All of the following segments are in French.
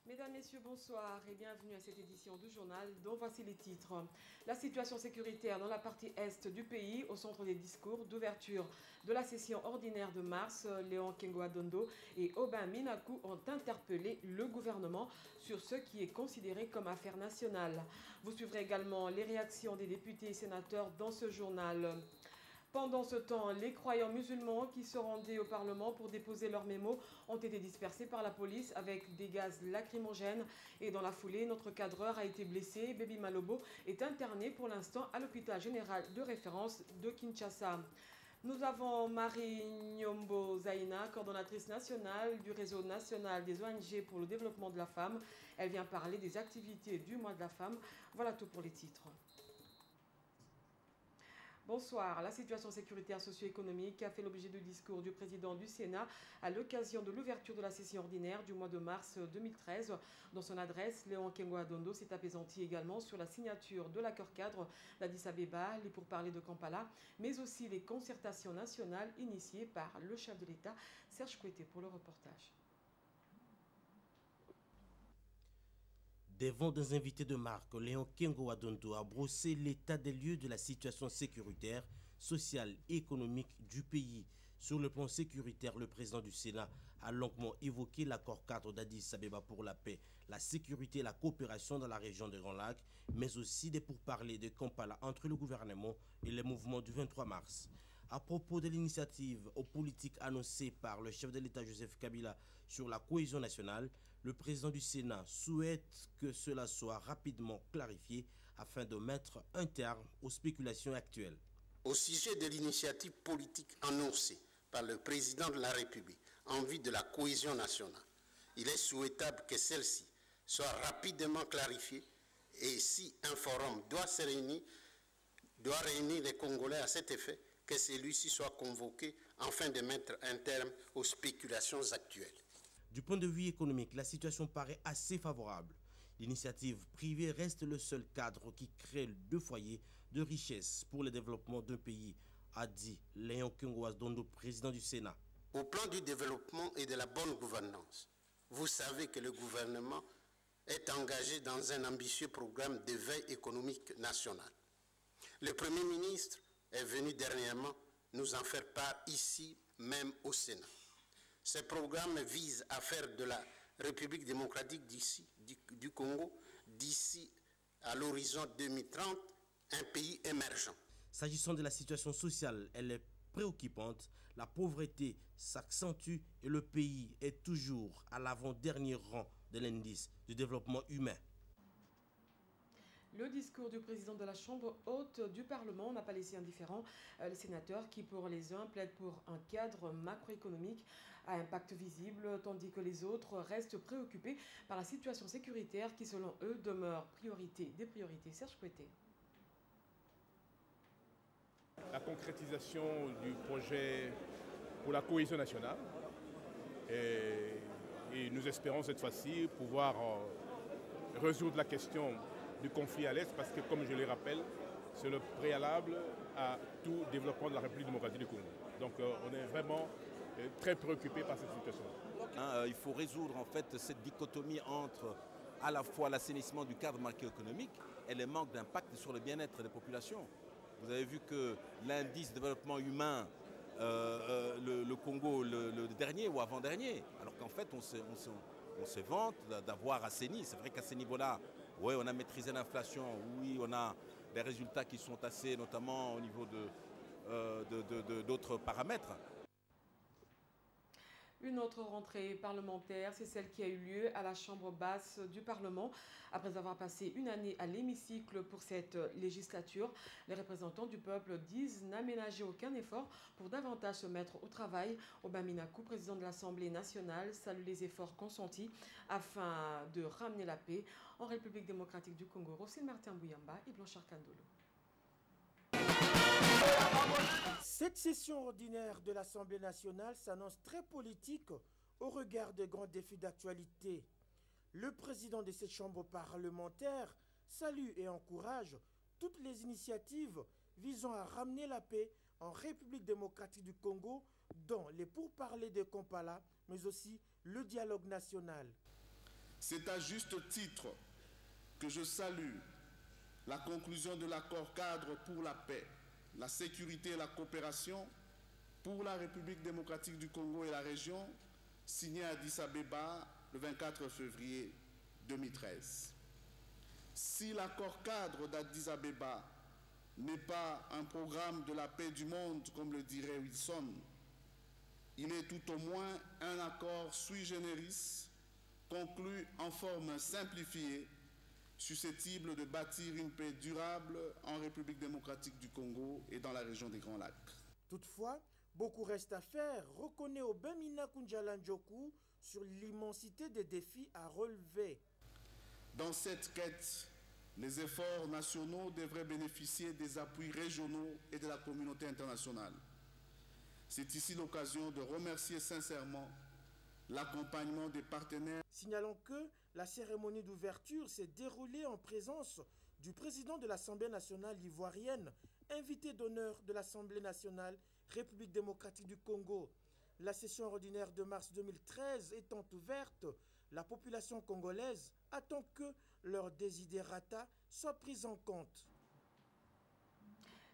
Mesdames, Messieurs, bonsoir et bienvenue à cette édition du journal dont voici les titres. La situation sécuritaire dans la partie est du pays au centre des discours d'ouverture de la session ordinaire de mars. Léon Kengo-Adondo et Aubin Minakou ont interpellé le gouvernement sur ce qui est considéré comme affaire nationale. Vous suivrez également les réactions des députés et sénateurs dans ce journal. Pendant ce temps, les croyants musulmans qui se rendaient au Parlement pour déposer leurs mémos ont été dispersés par la police avec des gaz lacrymogènes. Et dans la foulée, notre cadreur a été blessé. Baby Malobo est interné pour l'instant à l'hôpital général de référence de Kinshasa. Nous avons Marie Nyombo Zaina, coordonnatrice nationale du réseau national des ONG pour le développement de la femme. Elle vient parler des activités du mois de la femme. Voilà tout pour les titres. Bonsoir. La situation sécuritaire socio-économique a fait l'objet du discours du président du Sénat à l'occasion de l'ouverture de la session ordinaire du mois de mars 2013. Dans son adresse, Léon Kengo-Adondo s'est apaisanti également sur la signature de l'accord cadre d'Addis Abeba, les pourparlers de Kampala, mais aussi les concertations nationales initiées par le chef de l'État, Serge Kouété, pour le reportage. Devant des invités de marque, Léon Kengo-Adondo a brossé l'état des lieux de la situation sécuritaire, sociale et économique du pays. Sur le plan sécuritaire, le président du Sénat a longuement évoqué l'accord cadre d'Addis Abeba pour la paix, la sécurité et la coopération dans la région des Grands Lacs, mais aussi des pourparlers de Kampala entre le gouvernement et les mouvements du 23 mars. À propos de l'initiative aux politiques annoncée par le chef de l'État Joseph Kabila sur la cohésion nationale, le président du Sénat souhaite que cela soit rapidement clarifié afin de mettre un terme aux spéculations actuelles. Au sujet de l'initiative politique annoncée par le président de la République en vue de la cohésion nationale, il est souhaitable que celle-ci soit rapidement clarifiée et si un forum doit réunir les Congolais à cet effet, que celui-ci soit convoqué afin de mettre un terme aux spéculations actuelles. Du point de vue économique, la situation paraît assez favorable. L'initiative privée reste le seul cadre qui crée deux foyers de richesse pour le développement d'un pays, a dit Léon Kengo-Adondo, président du Sénat. Au plan du développement et de la bonne gouvernance, vous savez que le gouvernement est engagé dans un ambitieux programme d'éveil économique national. Le Premier ministre est venu dernièrement nous en faire part ici même au Sénat. Ce programme vise à faire de la République démocratique du Congo, d'ici à l'horizon 2030, un pays émergent. S'agissant de la situation sociale, elle est préoccupante. La pauvreté s'accentue et le pays est toujours à l'avant-dernier rang de l'indice du développement humain. Le discours du président de la Chambre haute du Parlement n'a pas laissé indifférent les sénateurs qui, pour les uns, plaident pour un cadre macroéconomique à impact visible, tandis que les autres restent préoccupés par la situation sécuritaire qui, selon eux, demeure des priorités. Serge Kouété. La concrétisation du projet pour la cohésion nationale et nous espérons cette fois-ci pouvoir résoudre la question du conflit à l'Est parce que, comme je le rappelle, c'est le préalable à tout développement de la République démocratique du Congo. Donc on est vraiment très préoccupé par cette situation. Il faut résoudre en fait cette dichotomie entre à la fois l'assainissement du cadre macroéconomique et le manque d'impact sur le bien-être des populations. Vous avez vu que l'indice de développement humain, le Congo, le dernier ou avant-dernier, alors qu'en fait on se vante d'avoir assaini. C'est vrai qu'à ce niveau-là, oui, on a maîtrisé l'inflation, oui, on a des résultats qui sont assez, notamment au niveau d'autres paramètres. Une autre rentrée parlementaire, c'est celle qui a eu lieu à la Chambre basse du Parlement. Après avoir passé une année à l'hémicycle pour cette législature, les représentants du peuple disent n'aménager aucun effort pour davantage se mettre au travail. Aubin Minakou, président de l'Assemblée nationale, salue les efforts consentis afin de ramener la paix en République démocratique du Congo. Rossine Martin Bouyamba et Blanchard Kandolo. Cette session ordinaire de l'Assemblée nationale s'annonce très politique au regard des grands défis d'actualité. Le président de cette chambre parlementaire salue et encourage toutes les initiatives visant à ramener la paix en République démocratique du Congo, dont les pourparlers de Kampala, mais aussi le dialogue national. C'est à juste titre que je salue la conclusion de l'accord cadre pour la paix, la sécurité et la coopération pour la République démocratique du Congo et la région, signé à Addis Abeba le 24 février 2013. Si l'accord cadre d'Addis Abeba n'est pas un programme de la paix du monde, comme le dirait Wilson, il est tout au moins un accord sui generis, conclu en forme simplifiée, susceptible de bâtir une paix durable en République démocratique du Congo et dans la région des Grands Lacs. Toutefois, beaucoup reste à faire, reconnaît Obemina Kunjala Njoku sur l'immensité des défis à relever. Dans cette quête, les efforts nationaux devraient bénéficier des appuis régionaux et de la communauté internationale. C'est ici l'occasion de remercier sincèrement l'accompagnement des partenaires. Signalons que la cérémonie d'ouverture s'est déroulée en présence du président de l'Assemblée nationale ivoirienne, invité d'honneur de l'Assemblée nationale République démocratique du Congo. La session ordinaire de mars 2013 étant ouverte, la population congolaise attend que leurs desiderata soient pris en compte.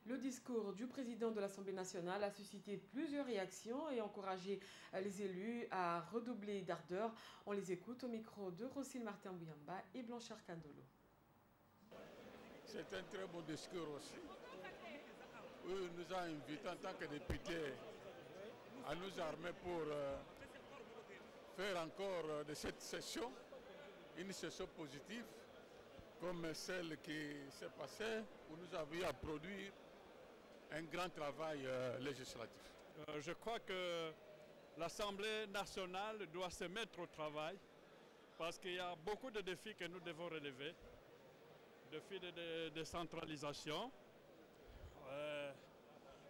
Le discours du président de l'Assemblée nationale a suscité plusieurs réactions et encouragé les élus à redoubler d'ardeur. On les écoute au micro de Rossine Martin Bouyamba et Blanchard Kandolo. C'est un très beau discours aussi. Il nous a invités en tant que députés à nous armer pour faire encore de cette session une session positive comme celle qui s'est passée où nous avions à produire un grand travail législatif. Je crois que l'Assemblée nationale doit se mettre au travail parce qu'il y a beaucoup de défis que nous devons relever. Défis de décentralisation,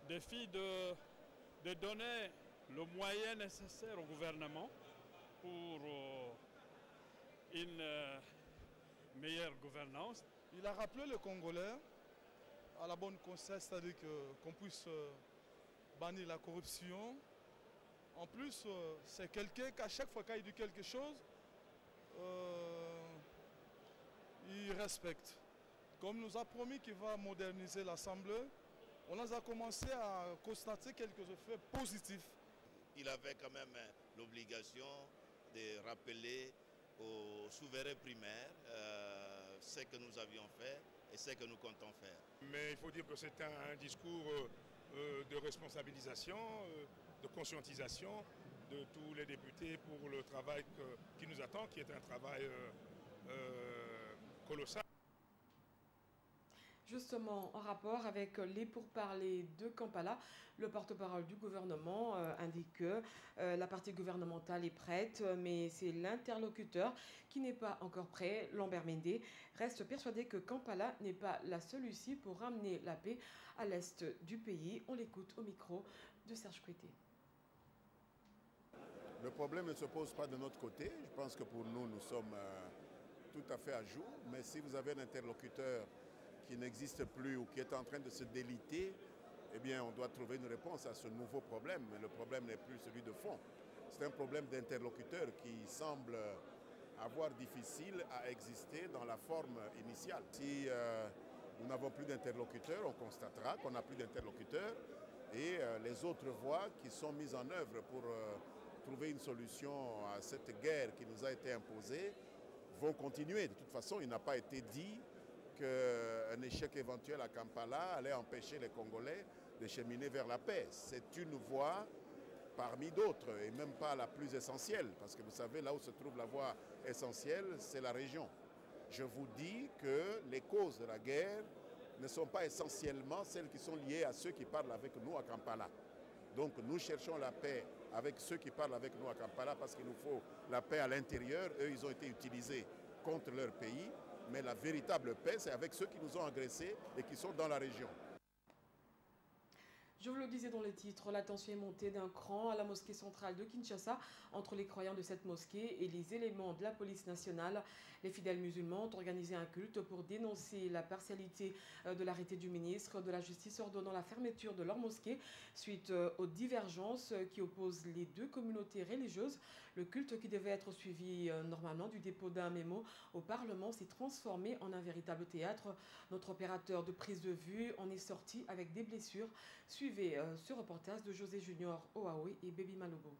défis de donner le moyen nécessaire au gouvernement pour une meilleure gouvernance. Il a rappelé les Congolais à la bonne conscience, c'est-à-dire qu'on puisse bannir la corruption. En plus, c'est quelqu'un qu'à chaque fois qu'il dit quelque chose, il respecte. Comme nous a promis qu'il va moderniser l'Assemblée, on a commencé à constater quelques effets positifs. Il avait quand même l'obligation de rappeler aux souverains primaires ce que nous avions fait et ce que nous comptons faire. Mais il faut dire que c'est un discours de responsabilisation, de conscientisation de tous les députés pour le travail qui nous attend, qui est un travail colossal. Justement, en rapport avec les pourparlers de Kampala, le porte-parole du gouvernement indique que la partie gouvernementale est prête, mais c'est l'interlocuteur qui n'est pas encore prêt. Lambert Mende reste persuadé que Kampala n'est pas la seule issue pour ramener la paix à l'est du pays. On l'écoute au micro de Serge Koueté. Le problème ne se pose pas de notre côté. Je pense que pour nous, nous sommes tout à fait à jour. Mais si vous avez un interlocuteur qui n'existe plus ou qui est en train de se déliter, eh bien, on doit trouver une réponse à ce nouveau problème. Mais le problème n'est plus celui de fond. C'est un problème d'interlocuteur qui semble avoir difficile à exister dans la forme initiale. Si nous n'avons plus d'interlocuteurs, on constatera qu'on n'a plus d'interlocuteurs et les autres voies qui sont mises en œuvre pour trouver une solution à cette guerre qui nous a été imposée vont continuer. De toute façon, il n'a pas été dit qu'un échec éventuel à Kampala allait empêcher les Congolais de cheminer vers la paix. C'est une voie parmi d'autres, et même pas la plus essentielle, parce que vous savez, là où se trouve la voie essentielle, c'est la région. Je vous dis que les causes de la guerre ne sont pas essentiellement celles qui sont liées à ceux qui parlent avec nous à Kampala. Donc nous cherchons la paix avec ceux qui parlent avec nous à Kampala parce qu'il nous faut la paix à l'intérieur. Eux, ils ont été utilisés contre leur pays. Mais la véritable paix, c'est avec ceux qui nous ont agressés et qui sont dans la région. Je vous le disais dans les titres, la tension est montée d'un cran à la mosquée centrale de Kinshasa entre les croyants de cette mosquée et les éléments de la police nationale. Les fidèles musulmans ont organisé un culte pour dénoncer la partialité de l'arrêté du ministre de la Justice ordonnant la fermeture de leur mosquée suite aux divergences qui opposent les deux communautés religieuses. Le culte qui devait être suivi normalement du dépôt d'un mémo au Parlement s'est transformé en un véritable théâtre. Notre opérateur de prise de vue en est sorti avec des blessures. Suivez ce reportage de José Junior Oaoui et Baby Malobo.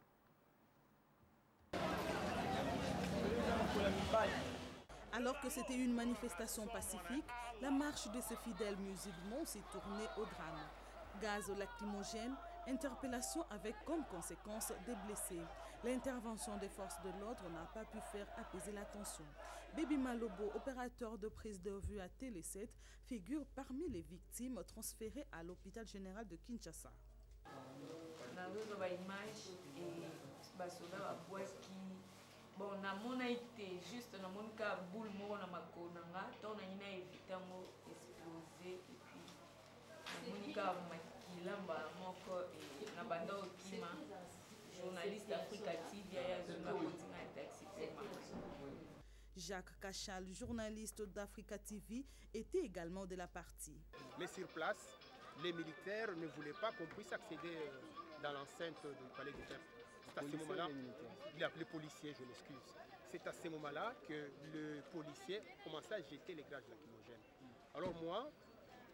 Alors que c'était une manifestation pacifique, la marche de ces fidèles musulmans s'est tournée au drame. Gaz lacrymogène, interpellation avec comme conséquence des blessés. L'intervention des forces de l'ordre n'a pas pu faire apaiser la tension. Baby Malobo, opérateur de prise de vue à Télé 7, figure parmi les victimes transférées à l'hôpital général de Kinshasa. Bon, na mona été juste na mon cas boule mo na makonanga donc na ina éviter mo exploser et puis na monika makilamba moko et na banda okima journaliste d'Africa TV ya zona continent taxi. Jacques Cachal, journaliste d'Africa TV, était également de la partie. Mais sur place, les militaires ne voulaient pas qu'on puisse accéder dans l'enceinte du palais du peuple. C'est à ce moment-là, les policiers, je m'excuse. C'est à ce moment-là que le policier commençait à jeter les gaz lacrymogènes. Alors moi,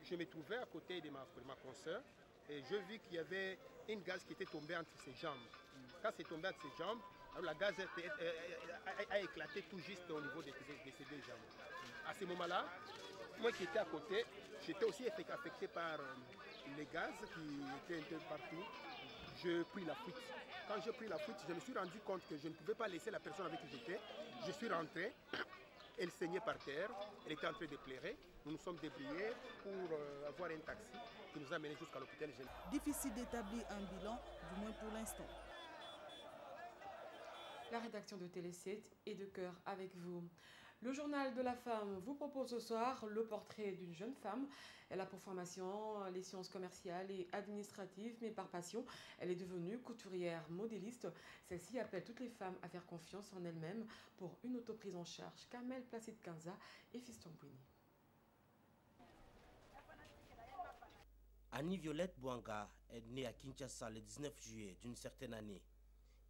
je me trouvais à côté de ma consoeur et je vis qu'il y avait une gaz qui était tombée entre ses jambes. Quand c'est tombé entre ses jambes, alors la gaz a éclaté tout juste au niveau de ses deux jambes. À ce moment-là, moi qui étais à côté, j'étais aussi affecté par les gaz qui étaient un peu partout. Je pris la fuite. Quand j'ai pris la fuite, je me suis rendu compte que je ne pouvais pas laisser la personne avec qui j'étais. Je suis rentré, elle saignait par terre, elle était en train de pleurer. Nous nous sommes débrouillés pour avoir un taxi qui nous a menés jusqu'à l'hôpital général. Difficile d'établir un bilan, du moins pour l'instant. La rédaction de Télé 7 est de cœur avec vous. Le journal de la femme vous propose ce soir le portrait d'une jeune femme. Elle a pour formation les sciences commerciales et administratives, mais par passion, elle est devenue couturière modéliste. Celle-ci appelle toutes les femmes à faire confiance en elles-mêmes pour une autoprise en charge. Kamel Placide Kanza et Fiston Bouini. Annie Violette Bouanga est née à Kinshasa le 19 juillet d'une certaine année.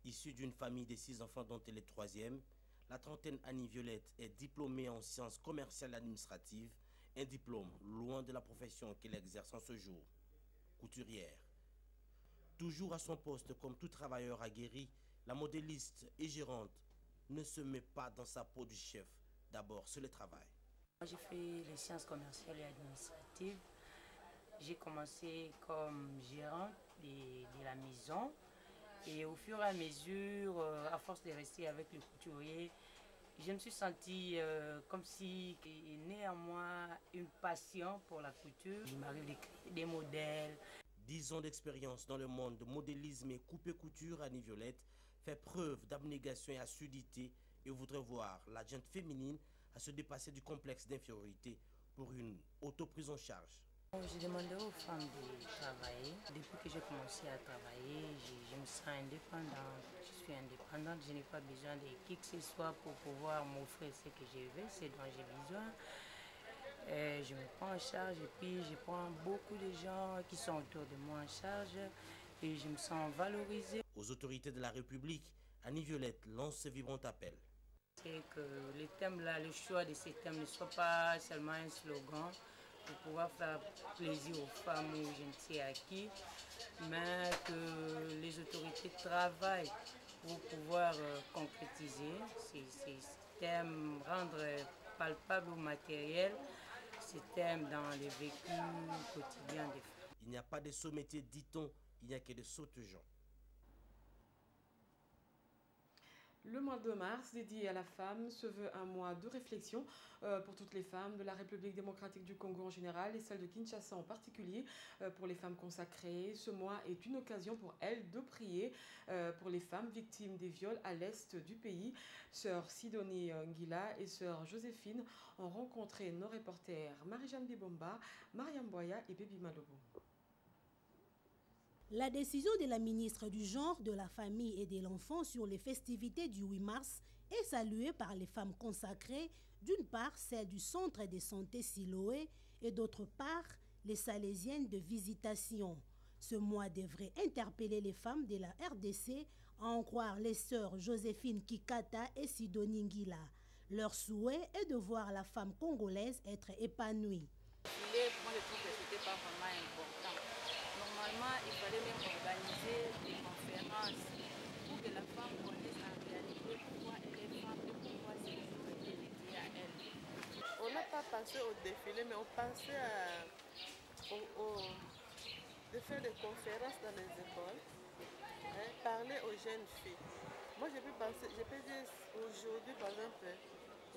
Issue d'une famille de 6 enfants dont elle est troisième, la trentaine Annie Violette est diplômée en sciences commerciales et administratives, un diplôme loin de la profession qu'elle exerce en ce jour. Couturière. Toujours à son poste comme tout travailleur aguerri, la modéliste et gérante ne se met pas dans sa peau du chef. D'abord, c'est le travail. J'ai fait les sciences commerciales et administratives. J'ai commencé comme gérante de la maison. Et au fur et à mesure, à force de rester avec le couturier, je me suis sentie comme si il est né en moi une passion pour la couture. Il m'arrive de créer des modèles. 10 ans d'expérience dans le monde de modélisme et coupé-couture, Annie Violette fait preuve d'abnégation et assiduité et voudrait voir la gente féminine à se dépasser du complexe d'infériorité pour une autoprise en charge. J'ai demandé aux femmes de travailler. Depuis que j'ai commencé à travailler, je me sens indépendante. Je suis indépendante, je n'ai pas besoin de qui que ce soit pour pouvoir m'offrir ce que je veux, ce dont j'ai besoin. Je me prends en charge et puis je prends beaucoup de gens qui sont autour de moi en charge et je me sens valorisée. Aux autorités de la République, Annie Violette lance ce vibrant appel. C'est que le thème-là, le choix de ces thèmes ne soit pas seulement un slogan, pour pouvoir faire plaisir aux femmes ou je ne sais à qui, mais que les autorités travaillent pour pouvoir concrétiser ces thèmes, rendre palpable ou matériel ces thèmes dans le vécu quotidien des femmes. Il n'y a pas de sommetier, dit-on, il n'y a que de sautes gens. Le mois de mars dédié à la femme se veut un mois de réflexion pour toutes les femmes de la République démocratique du Congo en général et celle de Kinshasa en particulier. Pour les femmes consacrées, ce mois est une occasion pour elles de prier pour les femmes victimes des viols à l'est du pays. Sœur Sidonie Ngila et sœur Joséphine ont rencontré nos reporters Marie-Jeanne Bibomba, Mariam Boya et Baby Malobo. La décision de la ministre du Genre, de la Famille et de l'Enfant sur les festivités du 8 mars est saluée par les femmes consacrées, d'une part celle du Centre de santé Siloé et d'autre part les Salésiennes de visitation. Ce mois devrait interpeller les femmes de la RDC, à en croire les sœurs Joséphine Kikata et Sidonie Ngila. Leur souhait est de voir la femme congolaise être épanouie. Moi, je trouve que ce n'était pas vraiment important. Normalement, il fallait même organiser des conférences pour que la femme connaisse en réalité pourquoi elle est femme et pourquoi c'est dédié à elle. On n'a pas pensé au défilé, mais on pensait de faire des conférences dans les écoles, parler aux jeunes filles. Moi, je peux dire aujourd'hui, par exemple,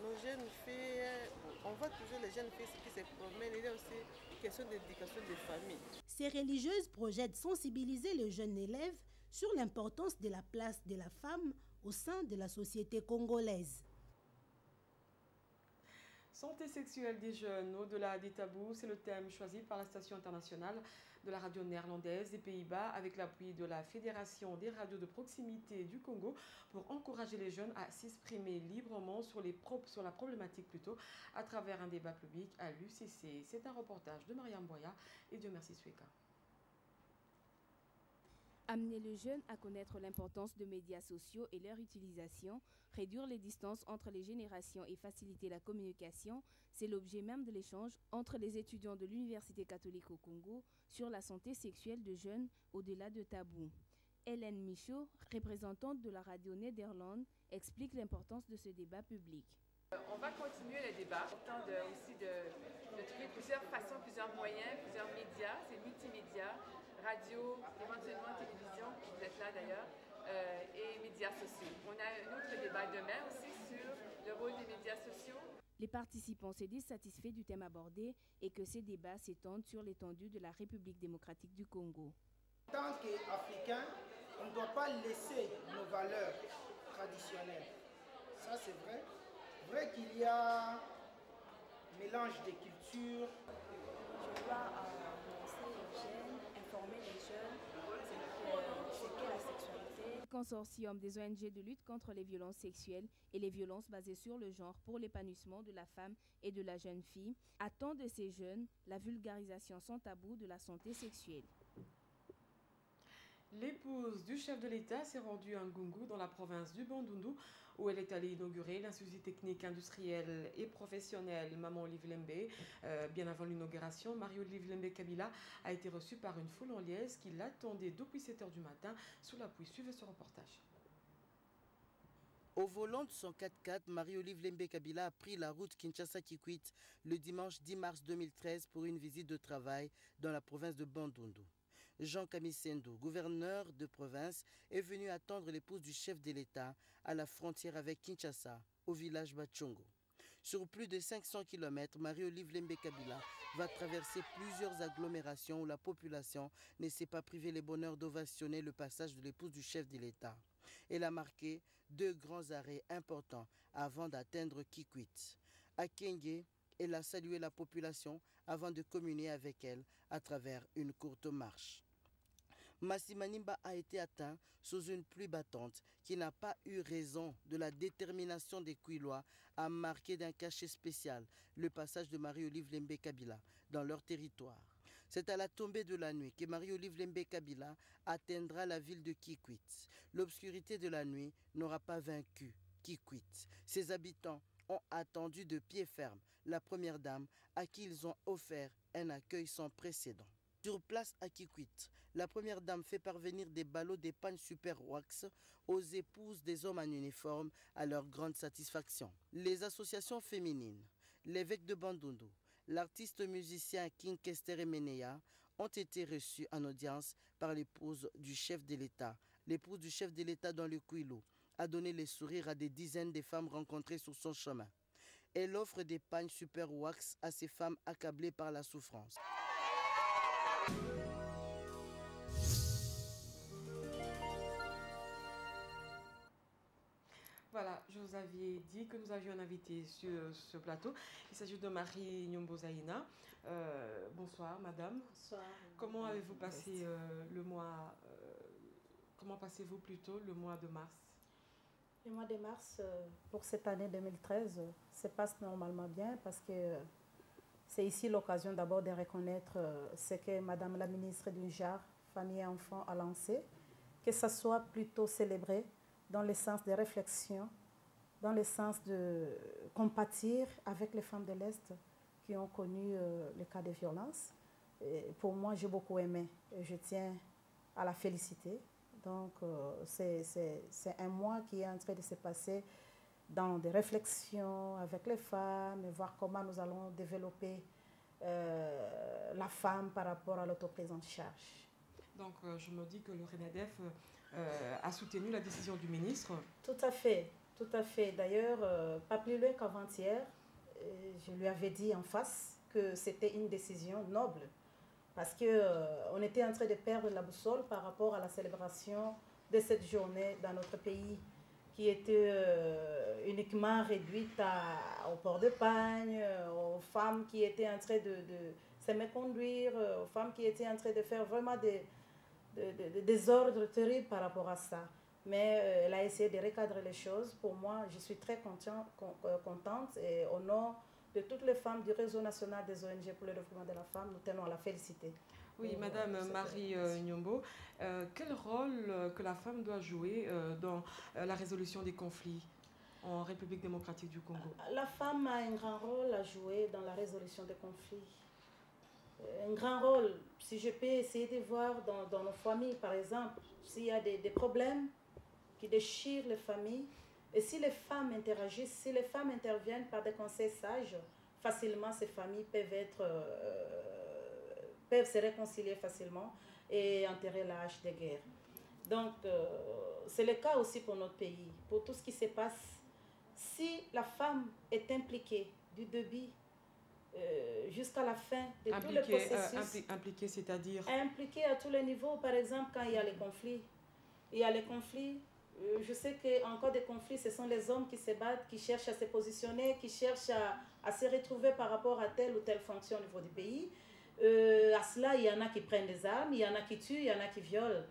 nos jeunes filles, on voit toujours les jeunes filles qui se promènent, il y a aussi question d'éducation des familles. Ces religieuses projettent sensibiliser les jeunes élèves sur l'importance de la place de la femme au sein de la société congolaise. Santé sexuelle des jeunes, au-delà des tabous, c'est le thème choisi par la station internationale de la radio néerlandaise des Pays-Bas avec l'appui de la Fédération des radios de proximité du Congo pour encourager les jeunes à s'exprimer librement sur la problématique à travers un débat public à l'UCC. C'est un reportage de Mariam Boya et Dieu merci Sweka. Amener le jeune à connaître l'importance de médias sociaux et leur utilisation, réduire les distances entre les générations et faciliter la communication, c'est l'objet même de l'échange entre les étudiants de l'Université catholique au Congo sur la santé sexuelle de jeunes au-delà de tabous. Hélène Michaud, représentante de la radio Néderlande, explique l'importance de ce débat public. On va continuer le débat, autant aussi de trouver plusieurs façons, plusieurs moyens, plusieurs médias, c'est multimédia, radio, éventuellement télévision, vous êtes là d'ailleurs, et médias sociaux. On a un autre débat demain aussi sur le rôle des médias sociaux. Les participants se disent satisfaits du thème abordé et que ces débats s'étendent sur l'étendue de la République démocratique du Congo. En tant qu'Africains, on ne doit pas laisser nos valeurs traditionnelles. Ça c'est vrai. Vrai qu'il y a mélange des cultures. Je dois lancer les jeunes, informer les jeunes, c'est qu'est la sexualité. Le consortium des ONG de lutte contre les violences sexuelles et les violences basées sur le genre pour l'épanouissement de la femme et de la jeune fille attend de ces jeunes la vulgarisation sans tabou de la santé sexuelle. L'épouse du chef de l'État s'est rendue à Ngungu dans la province du Bandundu où elle est allée inaugurer l'Institut technique industriel et professionnel Maman Olive Lembe. Bien avant l'inauguration, Marie-Olive Lembe Kabila a été reçue par une foule en liesse qui l'attendait depuis 7 h du matin sous la pluie. Suivez ce reportage. Au volant de son 4x4, Marie-Olive Lembe Kabila a pris la route Kinshasa-Kikwit le dimanche 10 mars 2013 pour une visite de travail dans la province de Bandundu. Jean Kamisendo, gouverneur de province, est venu attendre l'épouse du chef de l'État à la frontière avec Kinshasa, au village Bachongo. Sur plus de 500 km, Marie-Olive Lembe Kabila va traverser plusieurs agglomérations où la population ne s'est pas privée les bonheurs d'ovationner le passage de l'épouse du chef de l'État. Elle a marqué 2 grands arrêts importants avant d'atteindre Kikwit. À Kenge, elle a salué la population avant de communier avec elle à travers une courte marche. Massimanimba a été atteint sous une pluie battante qui n'a pas eu raison de la détermination des Kouilois à marquer d'un cachet spécial le passage de Marie-Olive Lembe Kabila dans leur territoire. C'est à la tombée de la nuit que Marie-Olive Lembe Kabila atteindra la ville de Kikwit. L'obscurité de la nuit n'aura pas vaincu Kikwit. Ses habitants ont attendu de pied ferme la première dame à qui ils ont offert un accueil sans précédent. Sur place à Kikwit, la première dame fait parvenir des ballots d'épargne Super Wax aux épouses des hommes en uniforme à leur grande satisfaction. Les associations féminines, l'évêque de Bandundu, l'artiste musicien King Kester Meneya ont été reçus en audience par l'épouse du chef de l'État. L'épouse du chef de l'État dans le Kouilou a donné les sourires à des dizaines de femmes rencontrées sur son chemin. Elle offre des pagnes Super Wax à ces femmes accablées par la souffrance. Voilà, je vous vous aviez dit que nous avions un invité sur ce plateau. Il s'agit de Marie Nyombo Zaïna. Bonsoir, madame. Bonsoir. Comment avez-vous passé le mois comment passez-vous plutôt le mois de mars? Le mois de mars, pour cette année 2013, se passe normalement bien parce que c'est ici l'occasion d'abord de reconnaître ce que Madame la ministre du Genre, Famille et Enfants a lancé, que ça soit plutôt célébré dans le sens de réflexion, dans le sens de compatir avec les femmes de l'Est qui ont connu les cas de violence. Et pour moi, j'ai beaucoup aimé et je tiens à la féliciter. Donc, c'est un mois qui est en train de se passer dans des réflexions avec les femmes et voir comment nous allons développer la femme par rapport à l'autoprise en charge. Donc, je me dis que le RENADEF a soutenu la décision du ministre. Tout à fait, tout à fait. D'ailleurs, pas plus loin qu'avant-hier, je lui avais dit en face que c'était une décision noble. Parce qu'on était en train de perdre la boussole par rapport à la célébration de cette journée dans notre pays qui était uniquement réduite au port de pagne, aux femmes qui étaient en train de se méconduire, aux femmes qui étaient en train de faire vraiment des ordres terribles par rapport à ça. Mais elle a essayé de recadrer les choses. Pour moi, je suis très contente et au nom de toutes les femmes du réseau national des ONG pour le développement de la femme, nous tenons à la féliciter. Oui, Madame Marie Nyombo, quel rôle que la femme doit jouer dans la résolution des conflits en République démocratique du Congo? La femme a un grand rôle à jouer dans la résolution des conflits. Un grand rôle, si je peux essayer de voir dans nos familles, par exemple, s'il y a des problèmes qui déchirent les familles, et si les femmes interagissent, si les femmes interviennent par des conseils sages, facilement ces familles peuvent se réconcilier facilement et enterrer la hache de guerre. Donc, c'est le cas aussi pour notre pays. Pour tout ce qui se passe, si la femme est impliquée du début jusqu'à la fin de tout le processus... Impliquée, c'est-à-dire? Impliquée à tous les niveaux. Par exemple, quand il y a les conflits. Il y a les conflits. Je sais qu'en cas de conflit, ce sont les hommes qui se battent, qui cherchent à se positionner, qui cherchent à se retrouver par rapport à telle ou telle fonction au niveau du pays. À cela, il y en a qui prennent des armes, il y en a qui tuent, il y en a qui violent.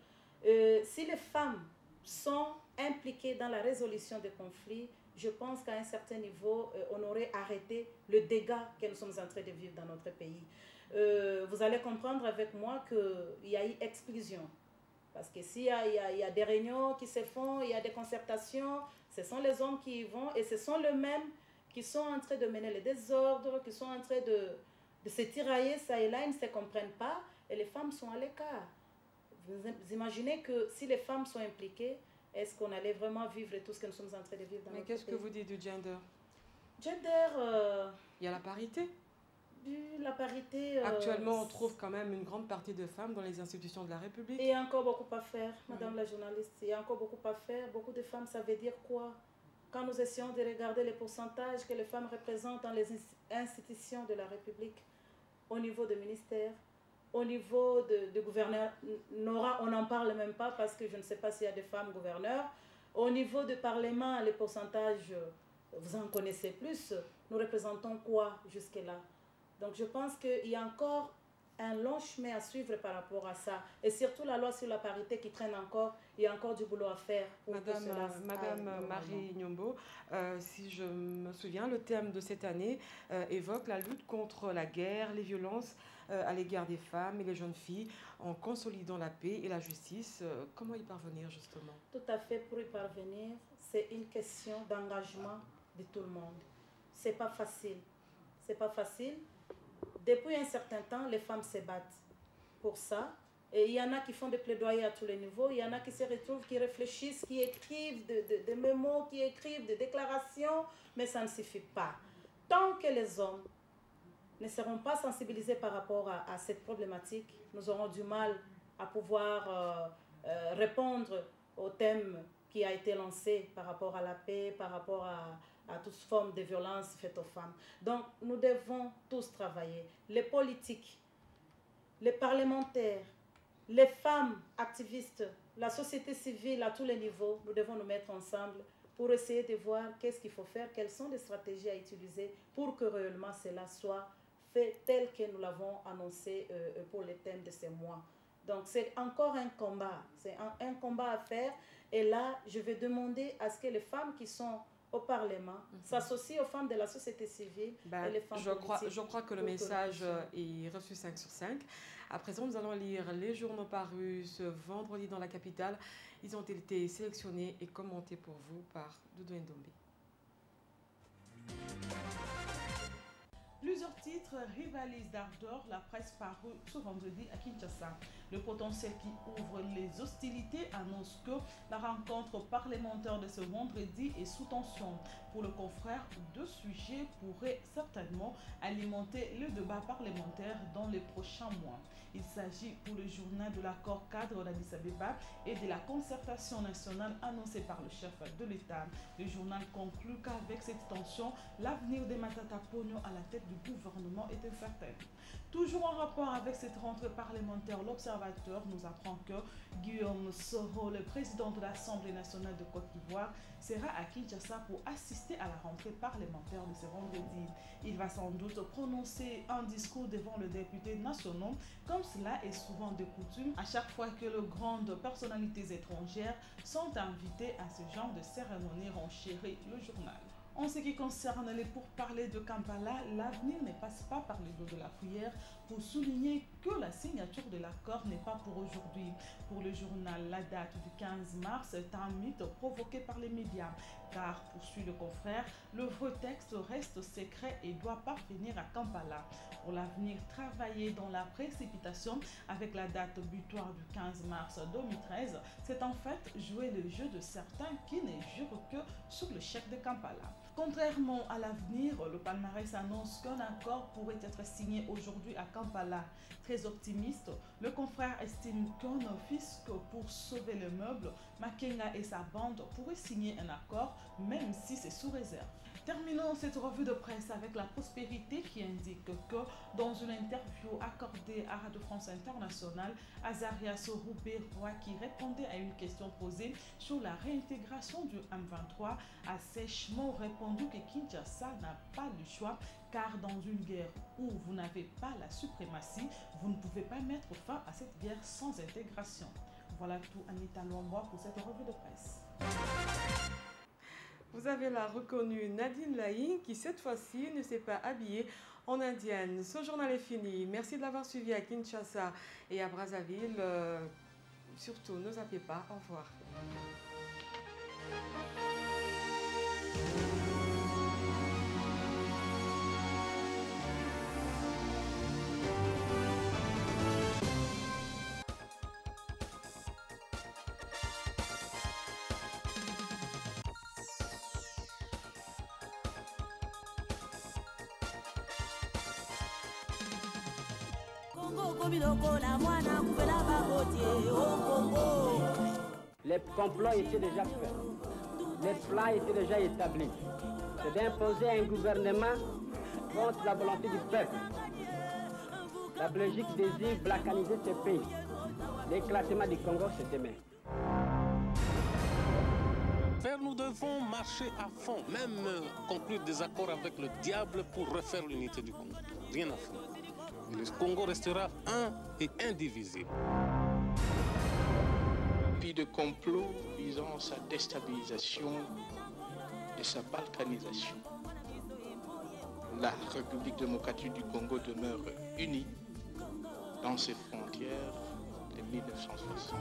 Si les femmes sont impliquées dans la résolution des conflits, je pense qu'à un certain niveau, on aurait arrêté le dégât que nous sommes en train de vivre dans notre pays. Vous allez comprendre avec moi qu'il y a eu exclusion. Parce que s'il y a des réunions qui se font, il y a des concertations, ce sont les hommes qui y vont et ce sont les mêmes qui sont en train de mener le désordre, qui sont en train de se tirailler ça et là, ils ne se comprennent pas et les femmes sont à l'écart. Vous imaginez que si les femmes sont impliquées, est-ce qu'on allait vraiment vivre tout ce que nous sommes en train de vivre dans notre pays? Mais qu'est-ce que vous dites du gender? Gender... Il y a la parité. La parité... Actuellement, on trouve quand même une grande partie de femmes dans les institutions de la République. Il y a encore beaucoup à faire, Madame la journaliste. Il y a encore beaucoup à faire. Beaucoup de femmes, ça veut dire quoi? Quand nous essayons de regarder les pourcentages que les femmes représentent dans les institutions de la République, au niveau des ministères, au niveau de gouverneurs, on n'en parle même pas parce que je ne sais pas s'il y a des femmes gouverneurs. Au niveau du Parlement, les pourcentages, vous en connaissez plus. Nous représentons quoi jusque-là? Donc je pense qu'il y a encore un long chemin à suivre par rapport à ça. Et surtout la loi sur la parité qui traîne encore, il y a encore du boulot à faire. Pour Madame Marie Nyombo, si je me souviens, le thème de cette année évoque la lutte contre la guerre, les violences à l'égard des femmes et les jeunes filles en consolidant la paix et la justice. Comment y parvenir justement? Tout à fait, pour y parvenir, c'est une question d'engagement de tout le monde. C'est pas facile. C'est pas facile. Depuis un certain temps, les femmes se battent pour ça. Et il y en a qui font des plaidoyers à tous les niveaux. Il y en a qui se retrouvent, qui réfléchissent, qui écrivent des mémos, qui écrivent des déclarations. Mais ça ne suffit pas. Tant que les hommes ne seront pas sensibilisés par rapport à cette problématique, nous aurons du mal à pouvoir répondre au thème qui a été lancé par rapport à la paix, par rapport à toute forme de violence faite aux femmes. Donc, nous devons tous travailler. Les politiques, les parlementaires, les femmes activistes, la société civile à tous les niveaux, nous devons nous mettre ensemble pour essayer de voir qu'est-ce qu'il faut faire, quelles sont les stratégies à utiliser pour que réellement cela soit fait tel que nous l'avons annoncé pour le thème de ces mois. Donc c'est encore un combat, c'est un combat à faire. Et là, je vais demander à ce que les femmes qui sont au Parlement s'associent aux femmes de la société civile et les femmes politiques. Je crois que le message est reçu 5 sur 5. À présent, nous allons lire les journaux parus ce vendredi dans la capitale. Ils ont été sélectionnés et commentés pour vous par Doudou Ndombe. Plusieurs titres rivalisent d'ardeur la presse parue ce vendredi à Kinshasa. Le potentiel qui ouvre les hostilités annonce que la rencontre parlementaire de ce vendredi est sous tension. Pour le confrère, deux sujets pourraient certainement alimenter le débat parlementaire dans les prochains mois. Il s'agit pour le journal de l'accord cadre d'Addis Abeba et de la concertation nationale annoncée par le chef de l'État. Le journal conclut qu'avec cette tension, l'avenir de Matata Ponyo à la tête du gouvernement est incertain. Toujours en rapport avec cette rentrée parlementaire, l'Observateur nous apprend que Guillaume Soro, le président de l'Assemblée nationale de Côte d'Ivoire, sera à Kinshasa pour assister à la rentrée parlementaire de ce vendredi. Il va sans doute prononcer un discours devant les députés nationaux, comme cela est souvent de coutume à chaque fois que de grandes personnalités étrangères sont invitées à ce genre de cérémonie, renchérit le journal. En ce qui concerne les pourparlers de Kampala, l'avenir ne passe pas par le dos de la cuillère pour souligner que la signature de l'accord n'est pas pour aujourd'hui. Pour le journal, la date du 15 mars est un mythe provoqué par les médias, car, poursuit le confrère, le vrai texte reste secret et doit parvenir à Kampala. Pour l'avenir, travailler dans la précipitation avec la date butoir du 15 mars 2013, c'est en fait jouer le jeu de certains qui ne jurent que sur le chèque de Kampala. Contrairement à l'avenir, le palmarès annonce qu'un accord pourrait être signé aujourd'hui à Kampala. Très optimiste, le confrère estime qu'un fisc pour sauver le meuble, Makenga et sa bande pourraient signer un accord, même si c'est sous réserve. Terminons cette revue de presse avec La Prospérité qui indique que dans une interview accordée à Radio France Internationale, Azarias Roubaix-Roy, qui répondait à une question posée sur la réintégration du M23, a sèchement répondu que Kinshasa n'a pas le choix car dans une guerre où vous n'avez pas la suprématie, vous ne pouvez pas mettre fin à cette guerre sans intégration. Voilà tout, Anita Lombois, pour cette revue de presse. Vous avez là reconnu Nadine Laïn qui cette fois-ci ne s'est pas habillée en indienne. Ce journal est fini. Merci de l'avoir suivi à Kinshasa et à Brazzaville. Surtout, ne zappez pas. Au revoir. Les complots étaient déjà faits, les plans étaient déjà établis. C'est d'imposer un gouvernement contre la volonté du peuple. La Belgique désire balkaniser ce pays. L'éclatement du Congo, c'est demain. Nous devons marcher à fond, même conclure des accords avec le diable pour refaire l'unité du Congo. Rien à faire. Le Congo restera un et indivisible. Puis de complot visant sa déstabilisation et sa balkanisation. La République démocratique du Congo demeure unie dans ses frontières de 1960.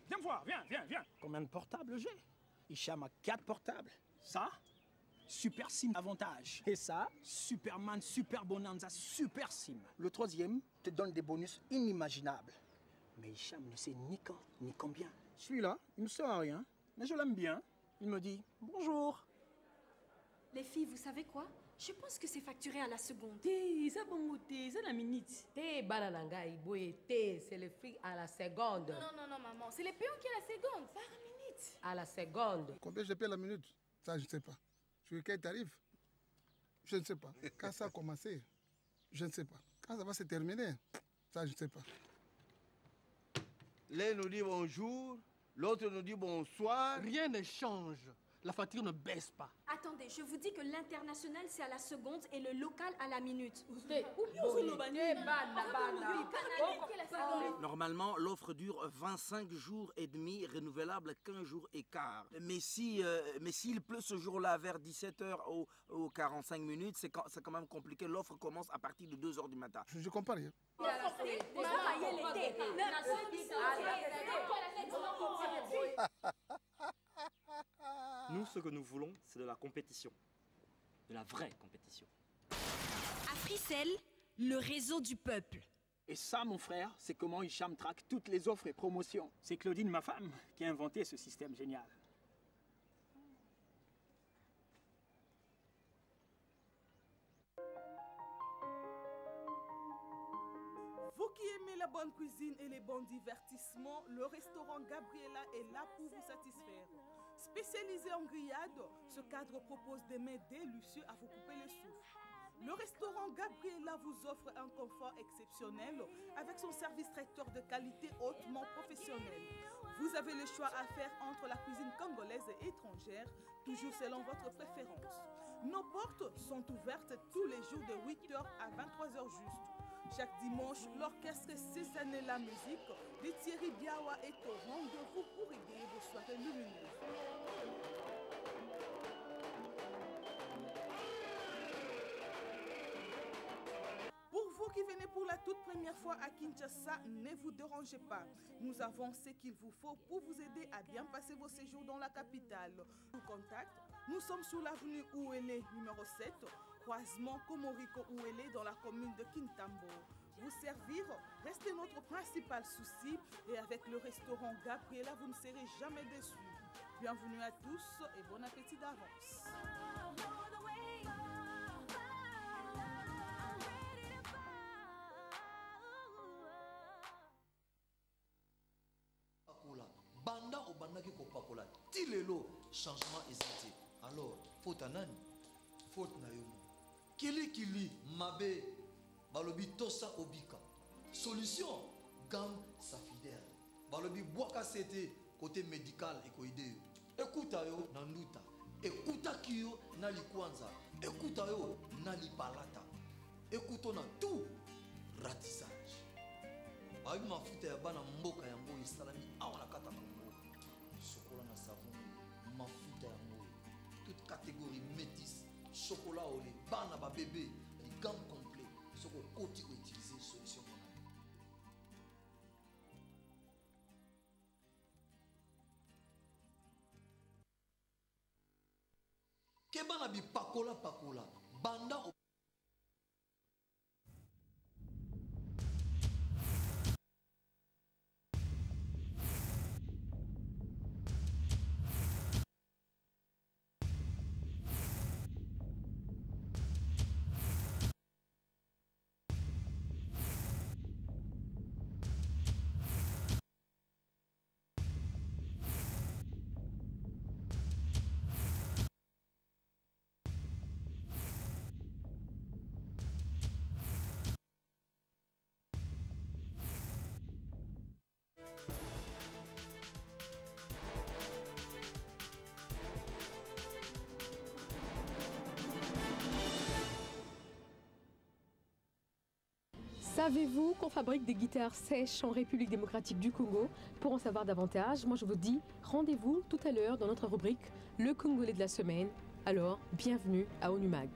Viens me voir, viens. Combien de portables j'ai? Hicham a 4 portables. Ça, Super SIM avantage. Et ça, Superman, Super Bonanza, Super SIM. Le 3e te donne des bonus inimaginables. Mais Hicham ne sait ni quand, ni combien. Celui-là, il ne sert à rien, mais je l'aime bien. Il me dit bonjour. Les filles, vous savez quoi? Je pense que c'est facturé à la seconde. C'est la minute. C'est le prix à la seconde. Non, maman. C'est les payants qui à la seconde. Pas à la minute. À la seconde. Combien je paie la minute? Ça, je ne sais pas. Sur quel tarif? Je ne sais pas. Quand ça a commencé? Je ne sais pas. Quand ça va se terminer? Ça, je ne sais pas. L'un nous dit bonjour, l'autre nous dit bonsoir. Rien ne change. La facture ne baisse pas. Attendez, je vous dis que l'international c'est à la seconde et le local à la minute. Normalement, l'offre dure 25 jours et demi, renouvelable 15 jours et quart. Mais s'il pleut ce jour-là vers 17h ou 45 minutes, c'est quand même compliqué. L'offre commence à partir de 2h du matin. Je comprends rien. Nous, ce que nous voulons, c'est de la compétition. De la vraie compétition. Africell, le réseau du peuple. Et ça, mon frère, c'est comment Hicham traque toutes les offres et promotions. C'est Claudine, ma femme, qui a inventé ce système génial. Vous qui aimez la bonne cuisine et les bons divertissements, le restaurant Gabriela est là pour vous satisfaire. Spécialisé en grillade, ce cadre propose des mets délicieux à vous couper le souffle. Le restaurant Gabriela vous offre un confort exceptionnel avec son service traiteur de qualité hautement professionnel. Vous avez le choix à faire entre la cuisine congolaise et étrangère, toujours selon votre préférence. Nos portes sont ouvertes tous les jours de 8h à 23h juste. Chaque dimanche, l'orchestre Cézanne la musique de Thierry Biawa est au rendez-vous pour égayer vos soirées lumineuses. Pour vous qui venez pour la toute première fois à Kinshasa, ne vous dérangez pas. Nous avons ce qu'il vous faut pour vous aider à bien passer vos séjours dans la capitale. Pour contact, nous sommes sur l'avenue Ouélé numéro 7, croisement Komoriko Ouélé dans la commune de Kintambo. Vous servir, restez notre principal souci et avec le restaurant Gabriela, vous ne serez jamais déçus. Bienvenue à tous et bon appétit d'avance. Banda au banda qui kopakola tilelo changement hésité. Alors faute nani? Faute na yo. Kili mabe balobi tosa obika. Solution gang sa fidèle. Balobi boaka c'était côté médical et koide. Écoute yo nanduta. Écoute kiyo na likwanza. Écoute yo na lipalata. Écoute na tout ratissage. Avec mafuta ya bana mboka yango isalami awa na kata kango. Chocolat na savon, mafuta ya moyo. Toute catégorie métisse, chocolat au lait, bana ba bébé, les gammes complets. Ce qu'on continue à utiliser solution. Kebana bi pakola banda au Savez-vous qu'on fabrique des guitares sèches en République démocratique du Congo? Pour en savoir davantage, moi je vous dis rendez-vous tout à l'heure dans notre rubrique Le Congolais de la semaine. Alors, bienvenue à ONUMAG.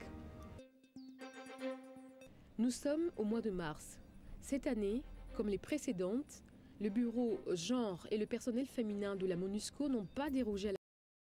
Nous sommes au mois de mars. Cette année, comme les précédentes, le bureau genre et le personnel féminin de la MONUSCO n'ont pas dérogé à la